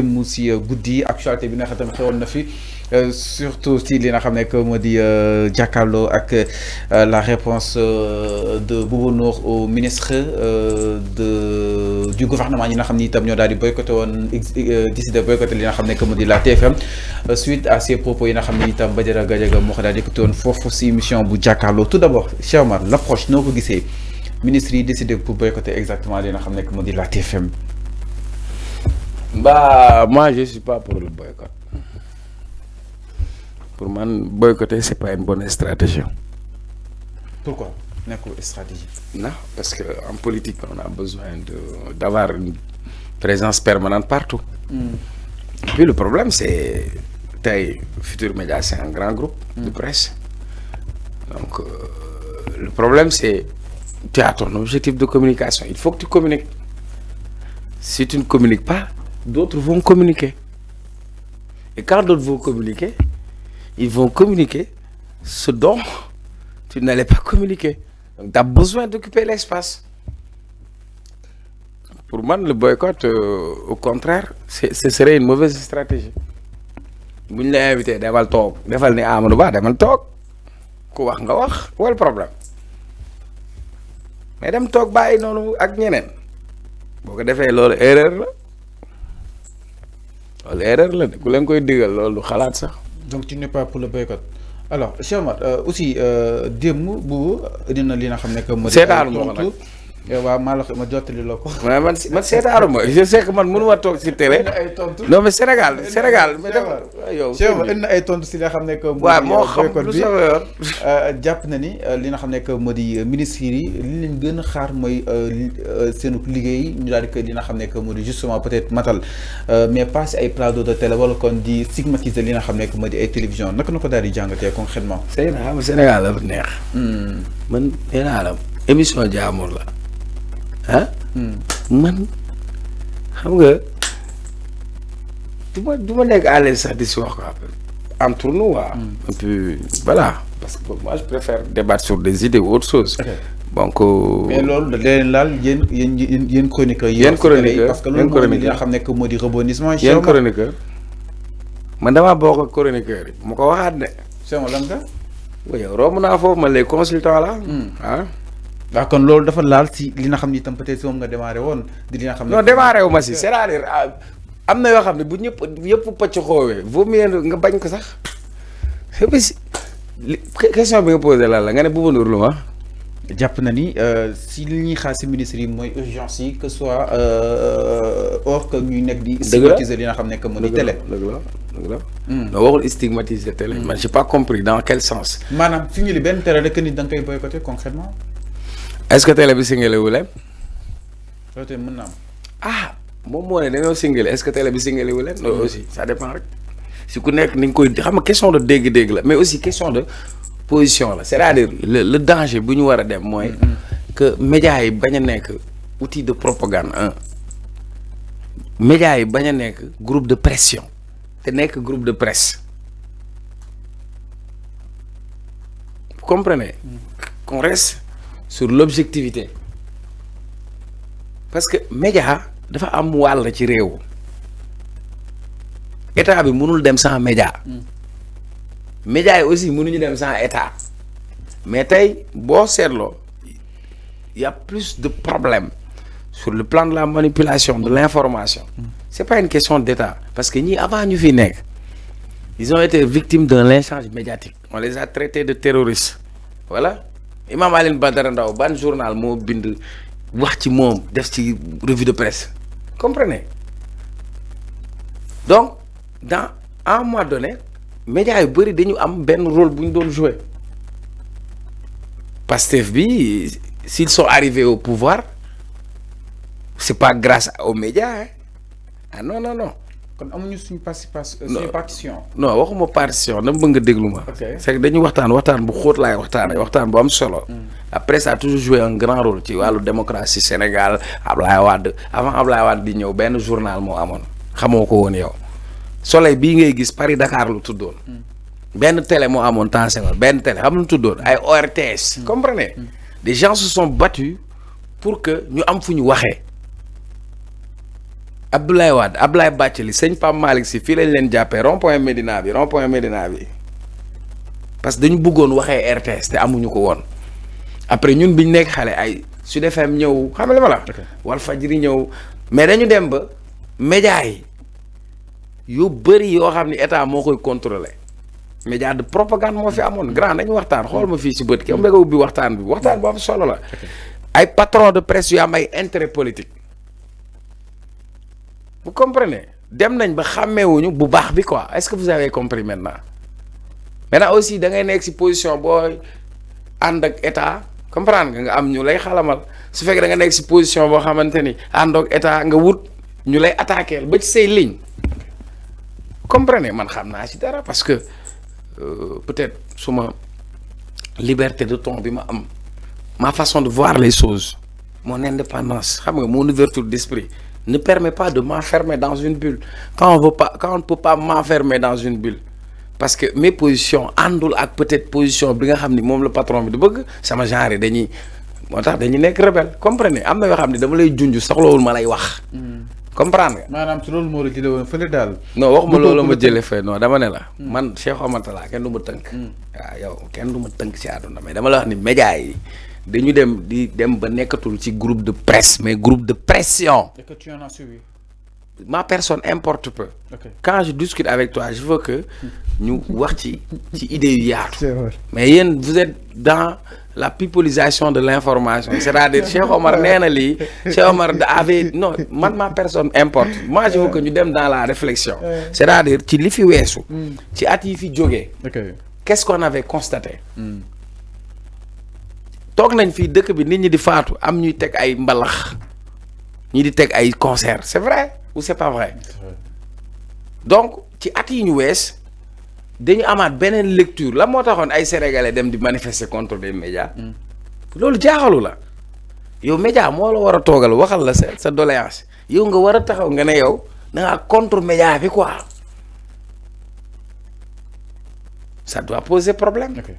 mu si guddi actualité bi nga xam ne xewoon na fi surtout si li nga xam ne que moo di jàkkaarloo ak la réponse de Bouba Ndour au ministre du gouvernement ñi nga xam ni itam ñoo daal di boycotté woon décidé boycotté li nga xam ne que moo di la TFM suite à ces propos yi nga xam ni itam Badara Gadiaga moo ko daal di yëkkati woon foofu si émission bu jàkkaarloo tout d'abord Cheikh Omar l'approche noo ko gisee ministre yi décidé pour boycotter exactement li nga xam ne que moo di la TFM. Bah, moi je suis pas pour le boycott. Pour moi, boycotter c'est pas une bonne stratégie. Pourquoi nekkul stratégie? Non, parce que en politique on a besoin d'avoir une présence permanente partout. Et puis le problème c'est Futurs Médias c'est un grand groupe de presse. Donc le problème c'est tu as ton objectif de communication, il faut que tu communiques. Si tu ne communiques pas, d'autres vont communiquer. Et quand d'autres vont communiquer, ils vont communiquer ce dont tu n'allais pas communiquer. Donc tu as besoin d'occuper l'espace. Pour moi, le boycott, au contraire, ce serait une mauvaise stratégie. Si on l'a invité, demal tok, defal ni Amadou Ba, demal tok. Ku wax nga wax, wal problème. Mais dem tok bayi nonu ak ñeneen. Boko defee loolu erreur la. Loolu erreur la de ku leen koy digal loolu xalaat sax. Donc tu n'es pas pour le boycott. Alors Cheikh Omar aussi démb bu dina li nga xam ne que moo di tontu waaw maa la ma jottali la ko. man seetaanu ma je sais que man mënu ma toog ci télé. non mais Sénégal mais yow. Cheikh Omar indi na ay tontu si li nga xam ne que. waaw moo xam lu sa yor jàpp na ni li nga xam ne que moo di ministres yi li leen gën a xaar mooy seen liggéey ñu daal di koy li nga xam ne que moo di justement peut-être matal mais pas si ay plateau de télé wala kon di stigmatiser li nga xam ne que moo di ay télévision naka na ko daal di jàngatee concrètement. Sénégal la neex. man nee naa la émission jaamur la. ah man xam nga du ma nekk à l'aise sax di si wax quoi entre nous quoi. Et puis voilà parce que moi je préfère débattre sur des idées ou autre chose. Donc mais loolu da leen laal yéen chroniqueurs yi. yéen chroniqueur parce que loolu mooy li nga xam ne que moo di rebondissement. yéen chroniqueur man damaa bokk ak chroniqueur yi mu ko waxaat de. c'est lan nga. waaw yow romb naa foofu man les consultants là. ah. waaw kon loolu dafa laal si li nga xam ni itam peut-être si moom nga démarré woon di li nga xam ne. non démarré wu ma si c'est-à-dire am na yoo xam ne bu yëpp pàcc xoowee vaut mieux nga bañ ko sax c'est question bi nga posé lan la nga ne Bouba Ndour lu ma. jàpp na ni si li ñuy xaar si ministre yi mooy urgence yi que soit or que ñuy nekk di. stigmatiser li nga xam ne que mu di télé. dëgg la. non waxul stigmatiser télé. man j'ai pas compris dans quel sens. maanaam fi ñu li benn télé rek nit da nga koy boycotter concrètement. est-ce que télé bi singale wu leen. loolu tamit mën na am. ah moom moo ne dañoo singale est-ce que télé bi singale wu leen. loolu aussi ça dépend rek si ku nekk ni nga koy xam nga question de dégg-dégg la mais aussi question de position la c'est-à-dire le danger bu ñu war a dem mooy. que médias yi bañ a nekk outil de propagande médias yi bañ a nekk groupe de pression te nekk groupe de presse. vous comprenez. qu'on reste sur l'objectivité parce que média dafa am wàll ci réew état bi mënul dem sans média média yi aussi mënuñu dem sans état mais tey boo seetloo y a plus de problèmes sur le plan de la manipulation de l'information c'est pas une question d'état parce que ñii avant ñu fi nekk ils ont été victimes d'un lynchage médiatique on les a traités de terroristes voilà. Imam Alioune Badara Ndao ban journal moo bind wax ci moom def ci revue de presse comprenez donc à un moment donné médias yu bëri dañu am benn rôle bu ñu doon jouer Pastef bi s'ils sont arrivés au pouvoir c'est pas grâce aux médias hein. Ah non kon amuñu suñu partition. non waxuma partition dama bëgg nga déglu ma. c'est que dañuy waxtaan bu xóot laay waxtaan bu am solo. après ça a toujours joué un grand rôle ci wàllu démocratie Sénégal Ablaye Wade avant Ablaye Wade di ñëw benn journal moo amoon xamoo ko woon yow Soleil bii ngay gis Paris Dakar lu tuddoon. benn télé moo amoon temps benn télé xam lu tuddoon ay ORTS. comprenez des gens se sont battus pour que ñu am fu ñu waxee. Abdoulaye Wade Abdoulaye Bathily sëñ Pape Malick Sy fii lañ leen jàppee rond-point Médina bi parce que dañu bëggoon waxee RTS te amuñu ko woon après ñun biñ nekk xale ay Sud FM ñëw xam nga li ma la Walfadjri ñëw mais dañu dem ba média yi yu bëri yoo xam ni état moo koy contrôler média de propagande moo fi amoon grand dañu waxtaan xool ma fii si bët ki am nga ubbi waxtaan bu am solo la ay patron de presse yu am ay intérêt politique vous comprenez dem nañ ba xàmmeewuñu bu baax bi quoi est-ce que vous avez compris maintenant aussi da ngay nekk si position booy ànd ak état comprendre nga am ñu lay xalamal su fekkee da nga nekk si position boo xamante ni ànd ak état nga wut ñu lay attaquer ba ci say ligne comprenez man xam naa si dara parce que peut-être suma liberté de ton bi ma am ma façon de voir les choses mon indépendance xam nga mon ouverture d'esprit ne permet pas de m'enfermer dans une bulle quand on ne peut pas m'enfermer dans une bulle parce que mes positions àndul ak peut-être position bi nga xam ni moom la patron bi du bëgg sama genre dañuy moo tax dañuy nekk rebelle comprenez am na yoo xam ne dama lay junj soxlawul ma lay wax. comprendre nga. maanaam ci loolu moo la jëlee woon fële daal. non waxuma loolu ma jëlee fee non dama ne la. man Cheikh Omar Talla kenn du ma tënk. waaw yow kenn du ma tënk ci àdduna mais dama la wax ni médias yi dañu dem ba nekkatul ci groupe de presse mais groupe de pression. et que tu en as suivi. Ma personne importe peu. Okay. Quand je discute avec toi je veux que ñu wax ci idée yu yaatu. mais yéen vous êtes dans la pipolisation de l'information c'est-à-dire Cheikh Omar nee na lii Cheikh Omar avait non man ma personne importe moi je veux que ñu dem dans la réflexion c'est-à-dire ci li fi weesu ci at yi fi jógee qu'est-ce qu'on avait constaté toog nañ fii dëkk bi nit ñi di faatu am ñuy teg ay mbalax ñi di teg ay concert c'est vrai ou c'est pas vrai donc ci at yi ñu wees dañu amaat beneen lecture la moo taxoon ay sénégalais dem di manifester contre des médias loolu jaaxalu la yow média moo la war a toogal waxal la sa doléance yow nga war a taxaw nga ne yow da ngaa contre média bi quoi ça doit poser problème. Okay.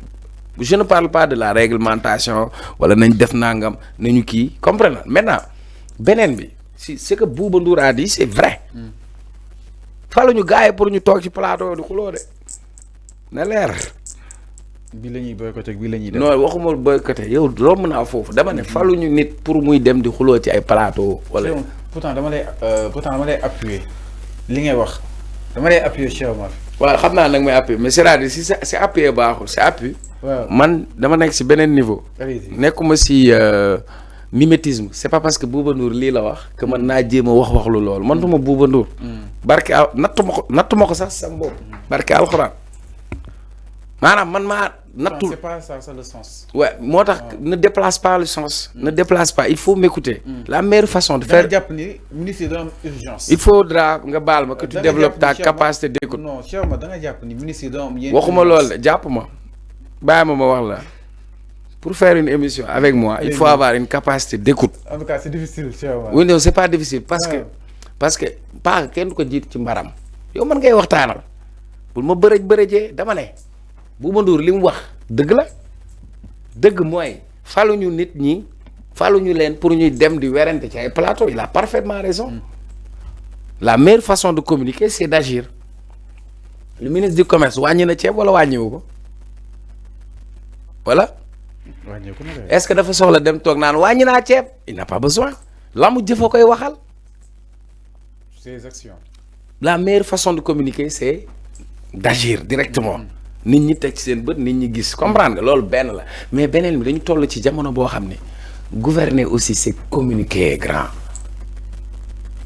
Je ne parle pas de la réglementation wala nañ def nangam nañu kii comprendre maintenant beneen bi si ce que Bouba Ndour a dit c'est vrai faluñu gars yi pour ñu toog ci plateau di xuloo de na leer. bii la ñuy boycotté bii la ñuy def. non waxuma boycotté yow romb naa foofu dama ne faluñu nit pour muy dem di xuloo ci ay plateau wala. pourtant dama lay appuyer li ngay wax dama lay appuyer Cheikh Omar. waaw xam naa nag may appuyer mais c'est-à-dire si c'est appuyer baaxul c'est appui. waaw man dama nekk si beneen niveau. nekkuma si mimétisme c'est pas parce que Bouba Ndour lii la wax que man naa jéem a wax lu loolu man duma Bouba Ndour. barke nattu ma ko sax sama bopp. barke alxuraan maanaam man maa nattul. c'est pas ça le sens. ouais moo tax ne déplace pas le sens. ne déplace pas il faut m'écouter. la meilleure façon de faire. da nga jàpp ni ministre yi doon urgence. il faudra nga baal ma que tu développes ta capacité d'écoute. non Cheikh ma da nga jàpp ni ministre yi doon. waxuma loolu de jàpp ma bàyyi ma wax la pour faire une émission avec moi il faut avoir une capacité d'écoute. en tout cas c'est difficile Cheikh Omar. oui non c'est pas difficile parce que pas kenn du ko jiit ci mbaram yow mën ngay waxtaanal bul ma bërëjee dama ne Bouba Ndour li mu wax dëgg la dëgg mooy faluñu nit ñi faluñu leen pour ñuy dem di werante ci ay plateau il a parfaitement raison la meilleure façon de communiquer c'est d'agir le ministre du commerce wàññi na ceeb wala wàññiwu ko voilà est-ce que dafa soxla dem toog naan wàññi naa ceeb il n'a pas besoin la mu jëfa koy waxal. ses actions. La meilleure façon de communiquer c'est d'agir directement nit ñi teg ci seen bët nit ñi gis comprendre nga loolu benn la mais beneen bi dañu toll ci jamono boo xam ne gouverner aussi c'est communiquer grand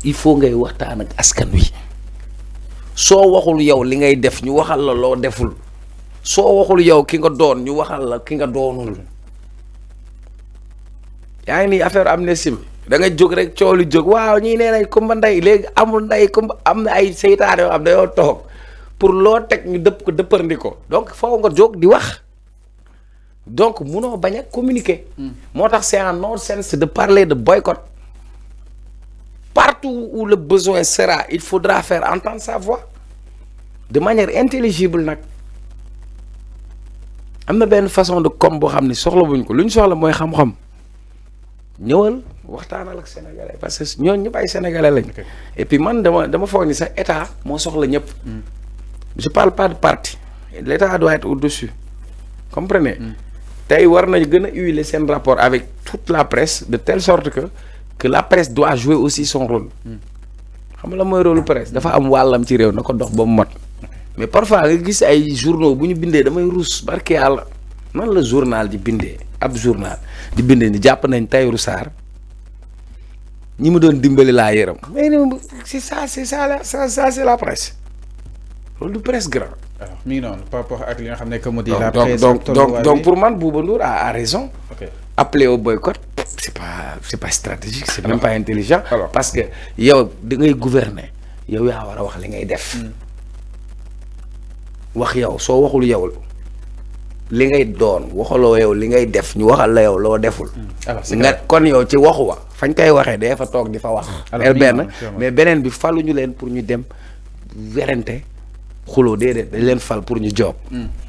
il faut ngay waxtaan ak askan wi soo waxul yow li ngay def ñu waxal la loo deful soo waxul yow ki nga doon ñu waxal la ki nga doonul yaa ngi nii affaire amnistie bi da nga jóg rek coow lu jóg waaw ñii nee nañ kumba ndey léegi amul ndey kumba am na ay seytaane yoo xam dañoo toog pour loo teg ñu dëpp ko dëppandi ko donc foo nga jóg di wax donc munoo bañ a communiquer. moo tax c'est un non-sens de parler de boycott partout où le besoin sera il faudra faire entendre sa voix de manière intelligible nag am na benn façon de com boo xam ne soxla wuñ ko lu ñu soxla mooy xam-xam ñëwal waxtaanal ak sénégalais parce que ñooñu ñëpp ay sénégalais lañ. et puis man dama foog ni sax état moo soxla ñëpp. je parle pas de parti l'état doit être au-dessus comprenez. tey war nañ gën a huiler seen rapport avec toute la presse de telle sorte que la presse doit jouer aussi son rôle. xam nga la mooy rôle presse dafa am wàllam ci réew na ko dox ba mu mot. mais parfois nga gis ay journaux bu ñu bindee damay ruus barke yàlla nan la journal di bindee ab journal di bindee ni jàpp nañ Tahirou Sarr ñi mu doon dimbali laa yërëm mais c'est ça c'est la presse loolu du presse grand. alors mi ngi noonu par rapport ak li nga xam ne que mu di la presse donc pour man Bouba Ndour a raison. ok appeler au boycott c'est pas stratégique c'est même pas intelligent. parce que yow da ngay gouverner yow yaa war a wax li ngay def. wax yow soo waxul yow li ngay doon waxaloo yow li ngay def ñu waxal la yow loo deful. nga kon yow ci waxu wa fañ koy waxee day fa toog di fa wax. benn mais beneen bi faluñu leen pour ñu dem werante xuloo déedéet dañ leen fal pour ñu job.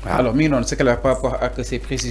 alors mi ngi noonu c'est clair par rapport ak ces précisions.